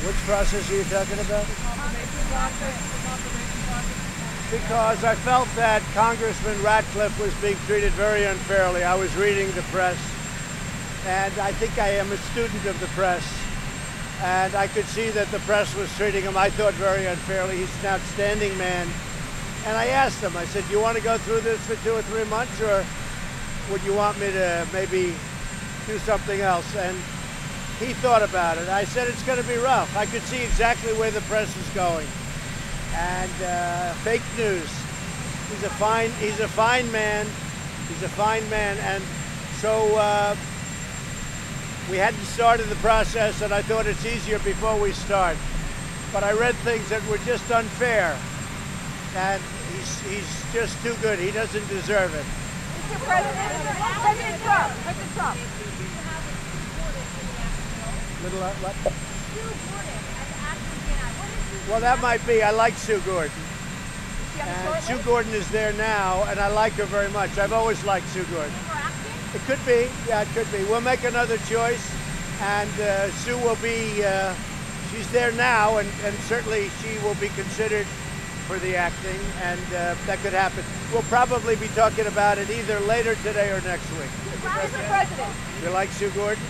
Which process are you talking about? Because I felt that Congressman Ratcliffe was being treated very unfairly. I was reading the press, and I think I am a student of the press, and I could see that the press was treating him, I thought, very unfairly. He's an outstanding man. And I asked him, I said, "You want to go through this for 2 or 3 months, or would you want me to maybe do something else?" And he thought about it. I said, "It's going to be rough." I could see exactly where the press is going. And fake news. He's a fine man. He's a fine man. And so we hadn't started the process, and I thought it's easier before we start. But I read things that were just unfair. And he's just too good. He doesn't deserve it. Mr. President Trump. President Trump. Little what? Sue Gordon as acting DNI. Well, that might be. I like Sue Gordon. And Sue Gordon is there now, and I like her very much. I've always liked Sue Gordon. It could be. Yeah, it could be. We'll make another choice, and Sue will be, she's there now, and certainly she will be considered for the acting, and that could happen. We'll probably be talking about it either later today or next week. Mr. President. You like Sue Gordon?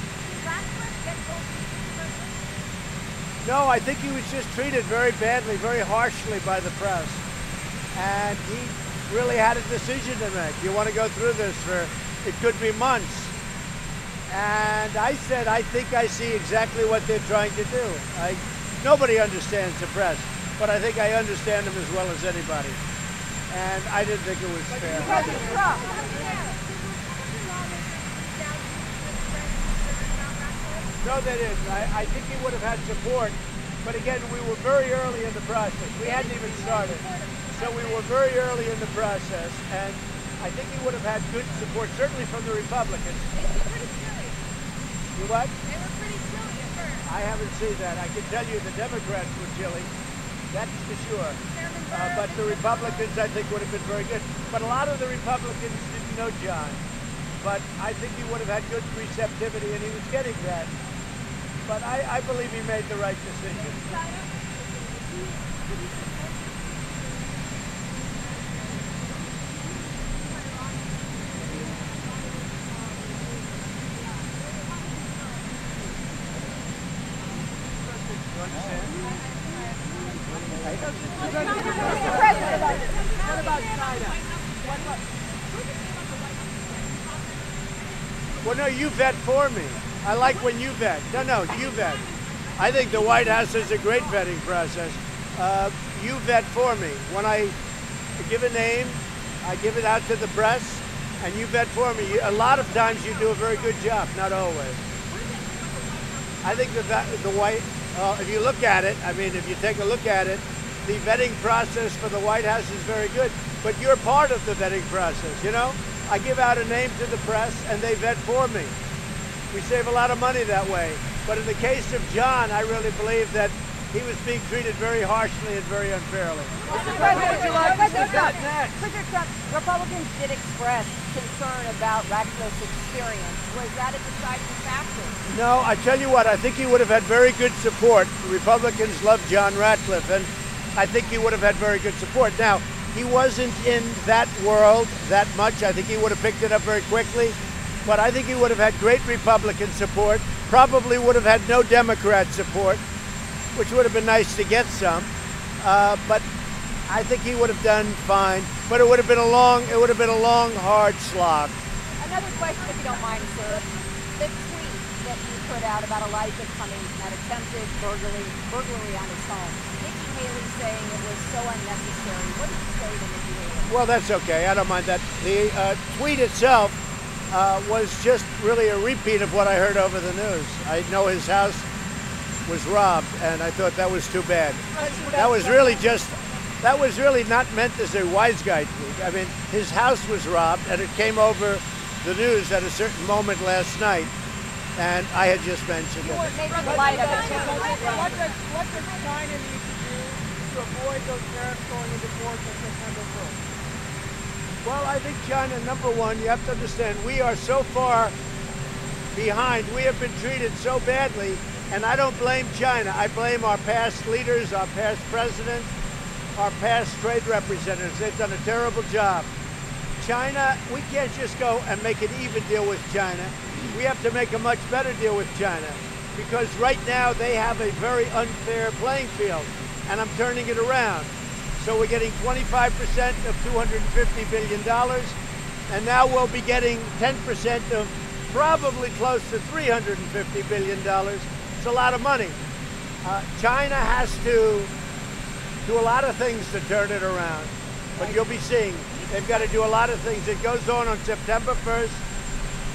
No, I think he was just treated very badly, very harshly by the press. And he really had a decision to make. You want to go through this for, it could be months. And I said, I think I see exactly what they're trying to do. Nobody understands the press, but I think I understand them as well as anybody. And I didn't think it was fair. President Trump. No, they didn't. I think he would have had support. But again, we were very early in the process. We hadn't even started. So we were very early in the process. And I think he would have had good support, certainly from the Republicans. They were pretty silly. You what? They were pretty silly at first. I haven't seen that. I can tell you the Democrats were chilly. That's for sure. But the Republicans, I think, would have been very good. But a lot of the Republicans didn't know John. But I think he would have had good receptivity, and he was getting that. But I believe he made the right decision. Mr. President. What about China? Well, no, you vet for me. I like when you vet. No, you vet. I think the White House has a great vetting process. You vet for me. When I give a name, I give it out to the press, and you vet for me. A lot of times you do a very good job, not always. I think the White, if you look at it, I mean, if you take a look at it, the vetting process for the White House is very good, but you're part of the vetting process, you know? I give out a name to the press, and they vet for me. We save a lot of money that way. But in the case of John, I really believe that he was being treated very harshly and very unfairly. Mr. President Trump. President Trump, Republicans did express concern about Ratcliffe's experience. Was that a deciding factor? No, I tell you what, I think he would have had very good support. The Republicans love John Ratcliffe, and I think he would have had very good support. Now, he wasn't in that world that much. I think he would have picked it up very quickly. But I think he would have had great Republican support, probably would have had no Democrat support, which would have been nice to get some. But I think he would have done fine. But it would have been a long, hard slog. Another question, if you don't mind, sir. The tweet that you put out about Elijah Cummings and that attempted burglary on his home. Nikki Haley saying it was so unnecessary. What did you say to Nikki Haley? Well, that's okay. I don't mind that. The tweet itself was just really a repeat of what I heard over the news. I know his house was robbed, and I thought that was too bad. That was really not meant as a wise guy tweet. I mean, his house was robbed, and it came over the news at a certain moment last night, and I had just mentioned it. You weren't making light of it. What does China need to do to avoid those tariffs going into force on September 1st? Well, I think China, number one, you have to understand, we are so far behind. We have been treated so badly, and I don't blame China. I blame our past leaders, our past presidents, our past trade representatives. They've done a terrible job. China, we can't just go and make an even deal with China. We have to make a much better deal with China, because right now they have a very unfair playing field, and I'm turning it around. So we're getting 25% of $250 billion, and now we'll be getting 10% of probably close to $350 billion. It's a lot of money. China has to do a lot of things to turn it around, but you'll be seeing they've got to do a lot of things. It goes on September 1st,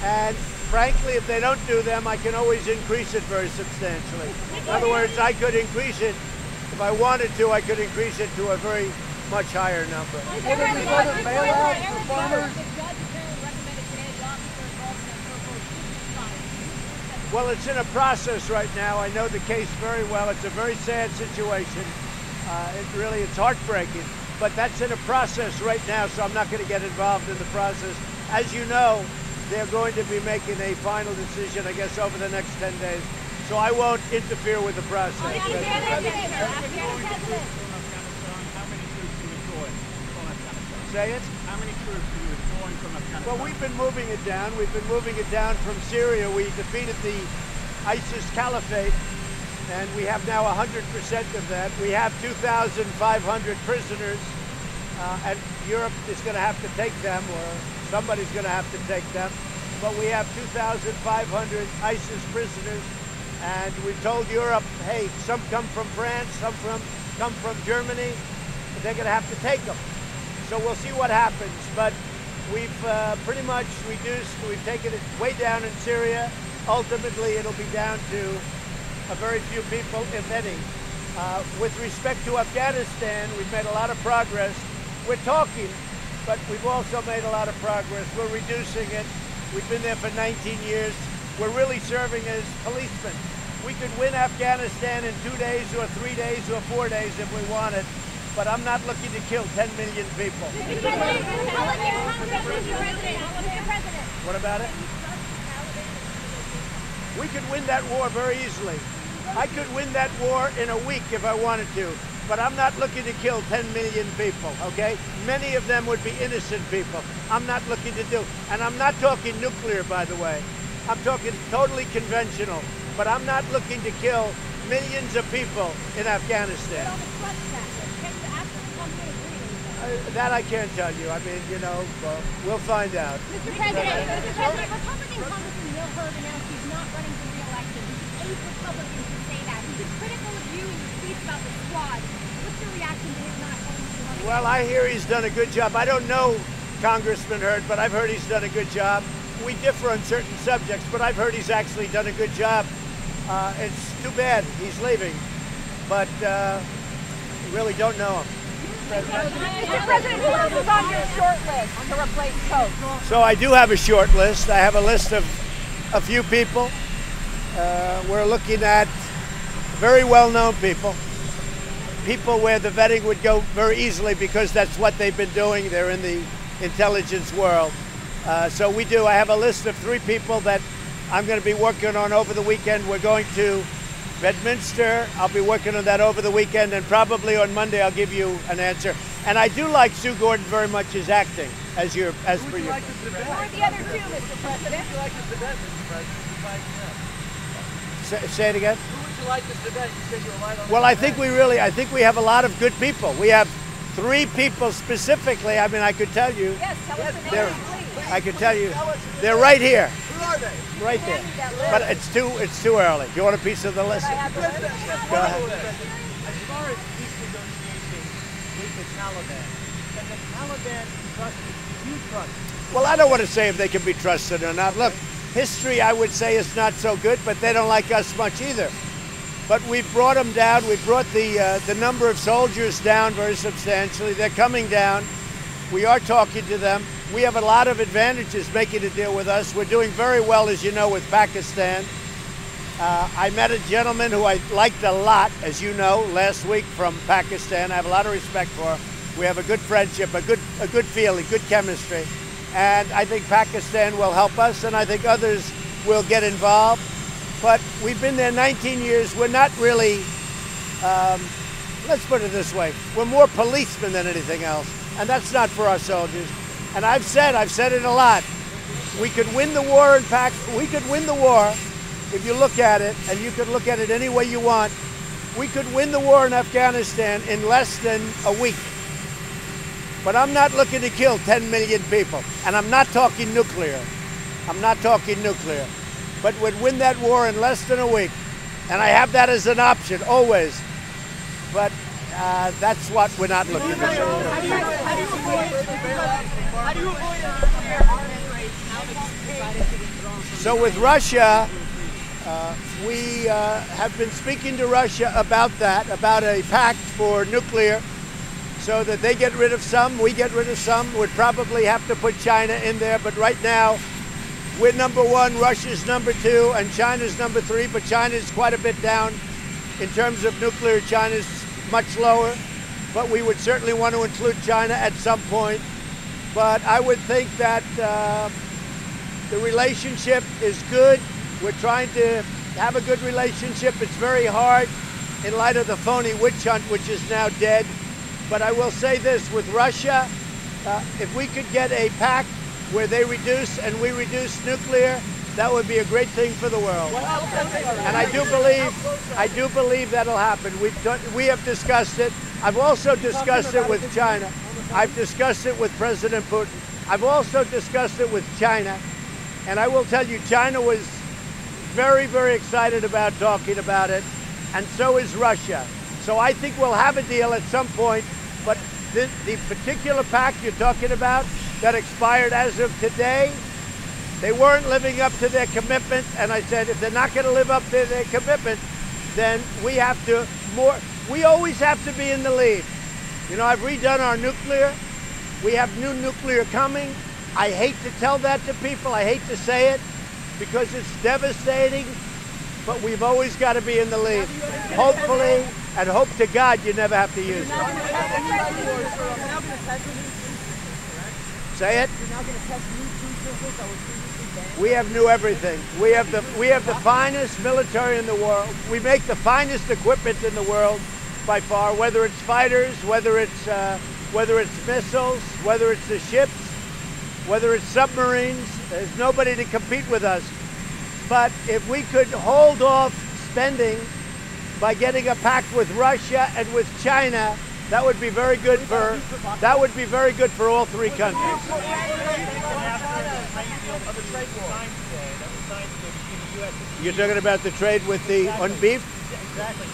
and frankly, if they don't do them, I can always increase it very substantially. In other words, I could increase it, if I wanted to, I could increase it to a very much higher number. Well, it's in a process right now. I know the case very well. It's a very sad situation. It's heartbreaking. But that's in a process right now, so I'm not going to get involved in the process. As you know, they're going to be making a final decision, I guess, over the next 10 days. So I won't interfere with the process. Say it? How many troops are you withdrawing from Afghanistan? Well, we've been moving it down. We've been moving it down from Syria. We defeated the ISIS caliphate, and we have now 100% of that. We have 2,500 prisoners, and Europe is going to have to take them, or somebody's going to have to take them. But we have 2,500 ISIS prisoners, and we've told Europe, hey, some come from France, some come from Germany, but they're going to have to take them. So we'll see what happens, but we've pretty much reduced, we've taken it way down in Syria. Ultimately, it'll be down to a very few people, if any. With respect to Afghanistan, we've made a lot of progress. We're talking, but we've also made a lot of progress. We're reducing it. We've been there for 19 years. We're really serving as policemen. We could win Afghanistan in 2 days or 3 days or 4 days if we wanted. But I'm not looking to kill 10 million people. What about it? We could win that war very easily. I could win that war in a week if I wanted to, but I'm not looking to kill 10 million people, okay? Many of them would be innocent people. I'm not looking to do, and I'm not talking nuclear, by the way. I'm talking totally conventional, but I'm not looking to kill millions of people in Afghanistan. That I can't tell you. I mean, you know, we'll find out. Mr. President, Republican Congressman Will Hurd announced he's not running for re-election. He's the 8th Republican to say that. He's been critical of you and your speech about the squad. What's your reaction to his not going to run? Well, I hear he's done a good job. I don't know Congressman Hurd, but I've heard he's done a good job. We differ on certain subjects, but I've heard he's actually done a good job. It's too bad he's leaving, but really don't know him. Mr. President, who else is on your short list to replace Pope? So I do have a short list. I have a list of a few people. We're looking at very well-known people, people where the vetting would go very easily because that's what they've been doing. They're in the intelligence world. So we do. I have a list of 3 people that I'm going to be working on over the weekend. We're going to Bedminster. I'll be working on that over the weekend, and probably on Monday I'll give you an answer. And I do like Sue Gordon very much as acting, as per your. Who are the other 2, Mr. President? Who would you like to debate, Mr. President? Say it again. Who would you like to debate? You said you were light on. Well, I think we have a lot of good people. We have 3 people specifically. I mean, I could tell you. Yes, tell us the names, please. I could tell you. They're right here. Who are they? Right there. But it's too early. Do you want a piece of the list? Go ahead. As far as peace negotiations with the Taliban, can the Taliban be trusted? Do you trust? Well, I don't want to say if they can be trusted or not. Look, history, I would say, is not so good, but they don't like us much either. But we've brought them down. We've brought the number of soldiers down very substantially. They're coming down. We are talking to them. We have a lot of advantages making a deal with us. We're doing very well, as you know, with Pakistan. I met a gentleman who I liked a lot, as you know, last week from Pakistan. I have a lot of respect for. We have a good friendship, a good feeling, good chemistry. And I think Pakistan will help us, and I think others will get involved. But we've been there 19 years. We're not really, let's put it this way, we're more policemen than anything else. And that's not for our soldiers. And I've said it a lot. We could win the war in Pakistan. We could win the war if you look at it, and you could look at it any way you want. We could win the war in Afghanistan in less than a week. But I'm not looking to kill 10 million people. And I'm not talking nuclear. I'm not talking nuclear. But would win that war in less than a week. And I have that as an option, always. But that's what we're not looking to do. How do you avoid a nuclear arms race now that you've decided to withdraw from So with Russia, we have been speaking to Russia about that, about a pact for nuclear, so that they get rid of some, we get rid of some. Would probably have to put China in there, but right now we're number one, Russia's number two, and China's number three, but China's quite a bit down in terms of nuclear. China's much lower, but we would certainly want to include China at some point. But I would think that the relationship is good. We're trying to have a good relationship. It's very hard in light of the phony witch hunt, which is now dead. But I will say this, with Russia, if we could get a pact where they reduce and we reduce nuclear, that would be a great thing for the world. And I do believe that'll happen. We have discussed it. I've also discussed it with China. I've discussed it with President Putin. I've also discussed it with China. And I will tell you, China was very, very excited about talking about it, and so is Russia. So I think we'll have a deal at some point, but the particular pact you're talking about that expired as of today, they weren't living up to their commitment, and I said if they're not going to live up to their commitment, then we always have to be in the lead. You know, I've redone our nuclear. We have new nuclear coming. I hate to tell that to people. I hate to say it because it's devastating, but we've always got to be in the lead. Hopefully, and hope to God you never have to use it. Say it. We have new everything. We have the finest military in the world. We make the finest equipment in the world by far, whether it's fighters, whether it's missiles, whether it's the ships, whether it's submarines. There's nobody to compete with us. But if we could hold off spending by getting a pact with Russia and with China, that would be very good for all three countries. You're talking about the trade with on beef? Exactly.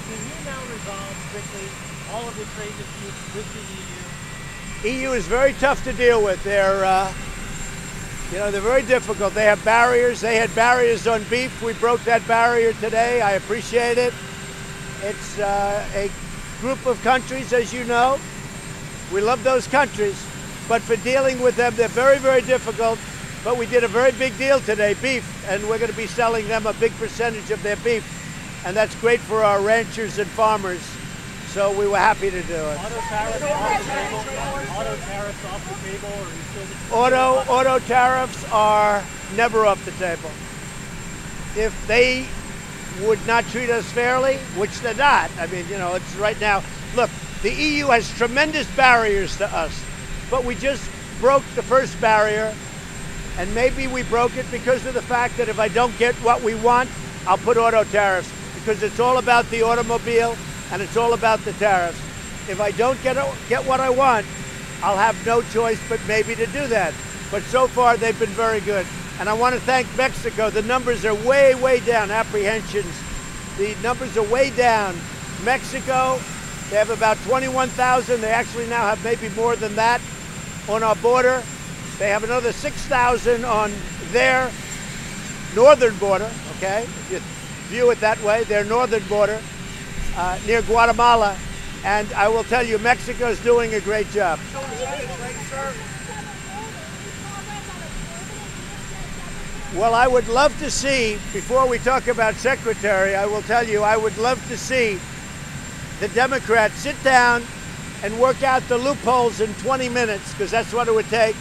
Can you now resolve quickly all of the trade disputes with the EU? EU is very tough to deal with. They're very difficult. They have barriers. They had barriers on beef. We broke that barrier today. I appreciate it. It's a group of countries, as you know. We love those countries, but for dealing with them, they're very, very difficult. But we did a very big deal today, beef, and we're going to be selling them a big percentage of their beef, and that's great for our ranchers and farmers. So we were happy to do it. Auto tariffs off the table. Auto tariffs off the table, or are you still? Auto tariffs are never off the table. If they would not treat us fairly, which they're not. I mean, it's right now. Look, the EU has tremendous barriers to us, but we just broke the first barrier, and maybe we broke it because of the fact that if I don't get what we want, I'll put auto tariffs, because it's all about the automobile and it's all about the tariffs. If I don't get what I want, I'll have no choice but maybe to do that. But so far, they've been very good. And I want to thank Mexico. The numbers are way, way down, apprehensions. The numbers are way down. Mexico, they have about 21,000. They actually now have maybe more than that on our border. They have another 6,000 on their northern border, okay? If you view it that way, their northern border near Guatemala. And I will tell you, Mexico is doing a great job. Well, I would love to see, before we talk about Secretary, I will tell you, I would love to see the Democrats sit down and work out the loopholes in 20 minutes, because that's what it would take,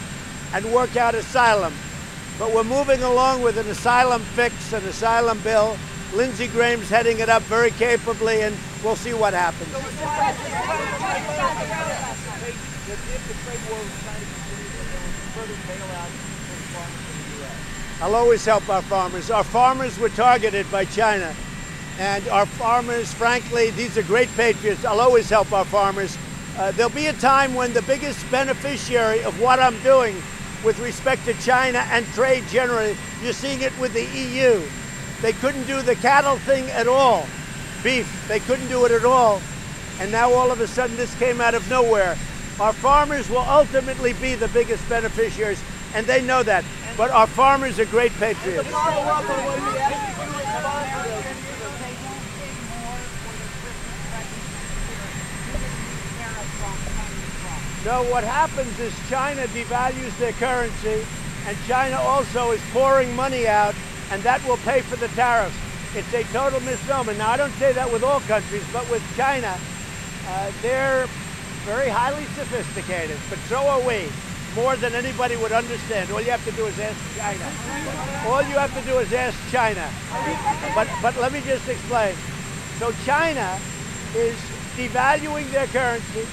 and work out asylum. But we're moving along with an asylum fix, an asylum bill. Lindsey Graham's heading it up very capably, and we'll see what happens. If the trade war with China continues, there will be further bailouts for the farmers in the U.S. I'll always help our farmers. Our farmers were targeted by China. And our farmers, frankly, these are great patriots. I'll always help our farmers. There'll be a time when the biggest beneficiary of what I'm doing with respect to China and trade generally, you're seeing it with the EU. They couldn't do the cattle thing at all. Beef, they couldn't do it at all. And now all of a sudden this came out of nowhere. Our farmers will ultimately be the biggest beneficiaries, and they know that. But our farmers are great patriots. No, what happens is China devalues their currency, and China also is pouring money out, and that will pay for the tariffs. It's a total misnomer. Now, I don't say that with all countries, but with China, they're very highly sophisticated, but so are we, more than anybody would understand. All you have to do is ask China. All you have to do is ask China. But let me just explain. So China is devaluing their currency,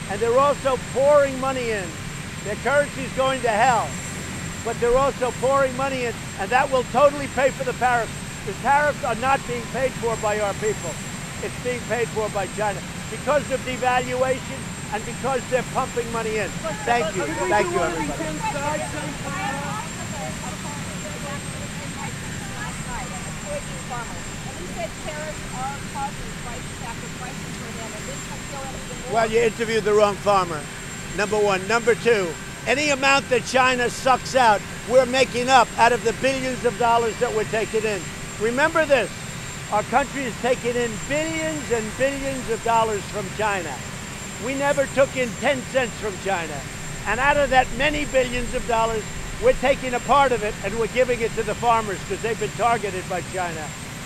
and they're also pouring money in. Their currency is going to hell, but they're also pouring money in, and that will totally pay for the tariffs. The tariffs are not being paid for by our people. It's being paid for by China because of devaluation and because they're pumping money in. Thank you. Thank you, everybody. Well, you interviewed the wrong farmer, number one. Number two, any amount that China sucks out, we're making up out of the billions of dollars that we're taking in. Remember this, our country is taking in billions and billions of dollars from China. We never took in 10 cents from China. And out of that many billions of dollars, we're taking a part of it and we're giving it to the farmers because they've been targeted by China.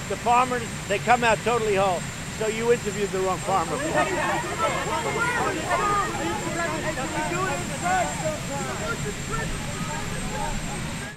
The farmers, they come out totally whole. So you interviewed the wrong farmer.